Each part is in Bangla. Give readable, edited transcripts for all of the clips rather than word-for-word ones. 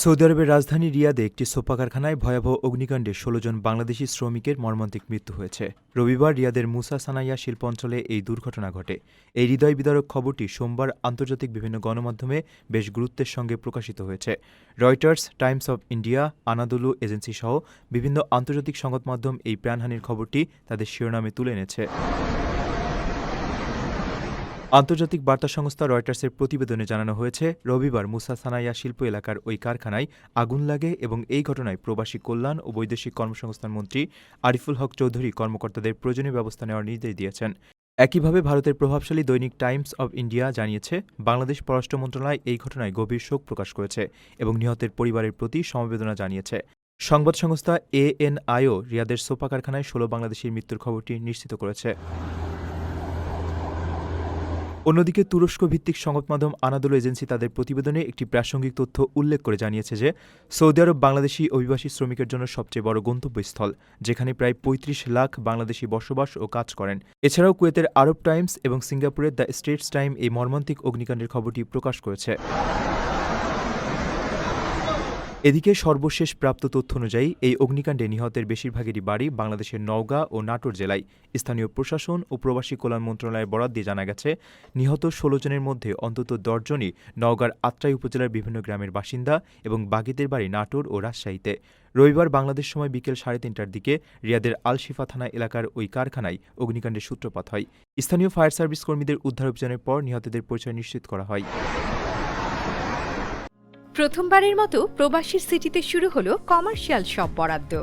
সৌদি আরবের রাজধানী রিয়াদে একটি সোফা কারখানায় ভয়াবহ অগ্নিকাণ্ডে ১৬ জন বাংলাদেশি শ্রমিকের মর্মান্তিক মৃত্যু হয়েছে। রবিবার রিয়াদের মুসা সানাইয়া শিল্পাঞ্চলে এই দুর্ঘটনা ঘটে। এই হৃদয় বিদারক খবরটি সোমবার আন্তর্জাতিক বিভিন্ন গণমাধ্যমে বেশ গুরুত্বের সঙ্গে প্রকাশিত হয়েছে। Reuters, Times of India, Anadolu agency সহ বিভিন্ন আন্তর্জাতিক সংবাদমাধ্যম এই প্রাণহানির খবরটি তাদের শিরোনামে তুলে এনেছে। আন্তর্জাতিক বার্তা সংস্থা রয়টার্সের প্রতিবেদনে জানানো হয়েছে, রবিবার মুসা সানাইয়া শিল্প এলাকার ওই কারখানায় আগুন লাগে এবং এই ঘটনায় প্রবাসী কল্যাণ ও বৈদেশিক কর্মসংস্থান মন্ত্রী আরিফুল হক চৌধুরী কর্মকর্তাদের প্রয়োজনীয় ব্যবস্থা নেওয়ার নির্দেশ দিয়েছেন। একইভাবে ভারতের প্রভাবশালী দৈনিক টাইমস অব ইন্ডিয়া জানিয়েছে, বাংলাদেশ পররাষ্ট্র মন্ত্রণালয় এই ঘটনায় গভীর শোক প্রকাশ করেছে এবং নিহতের পরিবারের প্রতি সমবেদনা জানিয়েছে। সংবাদ সংস্থা এএনআইও রিয়াদের সোফা কারখানায় ১৬ বাংলাদেশির মৃত্যুর খবরটি নিশ্চিত করেছে। অন্যদিকে তুরস্ক ভিত্তিক সংবাদমাধ্যম আনাদোলু এজেন্সি তাদের প্রতিবেদনে একটি প্রাসঙ্গিক তথ্য উল্লেখ করে জানিয়েছে যে সৌদি আরব বাংলাদেশি অভিবাসী শ্রমিকের জন্য সবচেয়ে বড় গন্তব্যস্থল, যেখানে প্রায় ৩৫ লাখ বাংলাদেশি বসবাস ও কাজ করেন। এছাড়াও কুয়েতের আরব টাইমস এবং সিঙ্গাপুরের দ্য স্টেটস টাইম এই মর্মান্তিক অগ্নিকাণ্ডের খবরটি প্রকাশ করেছে। এদিকে সর্বশেষ প্রাপ্ত তথ্য অনুযায়ী এই অগ্নিকাণ্ডে নিহতের বেশিরভাগেরই বাড়ি বাংলাদেশের নওগাঁ ও নাটোর জেলায়। স্থানীয় প্রশাসন ও প্রবাসী কল্যাণ মন্ত্রণালয়ের বরাত দিয়ে জানা গেছে, নিহত ১৬ জনের মধ্যে অন্তত ১০ জনই নওগাঁর আত্রাই উপজেলার বিভিন্ন গ্রামের বাসিন্দা এবং বাকিদের বাড়ি নাটোর ও রাজশাহীতে। রবিবার বাংলাদেশ সময় বিকেল ৩:৩০টার দিকে রিয়াদের আল-শিফা থানা এলাকার ওই কারখানায় অগ্নিকাণ্ডের সূত্রপাত হয়। স্থানীয় ফায়ার সার্ভিস কর্মীদের উদ্ধার অভিযানের পর নিহতদের পরিচয় নিশ্চিত করা হয়। প্রথমবারের মতো প্রবাসীর সিটিতে শুরু হলো কমার্শিয়াল শপ বরাদ্দ।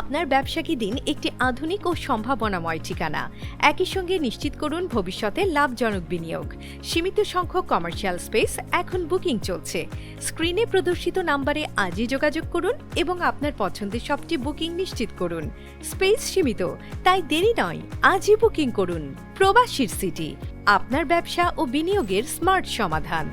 আপনার ব্যবসাকে দিন একটি আধুনিক ও সম্ভাবনাময় ঠিকানা। একই সঙ্গে নিশ্চিত করুন ভবিষ্যতে লাভজনক বিনিয়োগ। সীমিত সংখ্যক কমার্শিয়াল স্পেস এখন বুকিং চলছে। স্ক্রিনে প্রদর্শিত নাম্বারে আজই যোগাযোগ করুন এবং আপনার পছন্দের শপটি বুকিং নিশ্চিত করুন। স্পেস সীমিত, তাই দেরি নয়, আজই বুকিং করুন। প্রবাসীর সিটি, আপনার ব্যবসা ও বিনিয়োগের স্মার্ট সমাধান।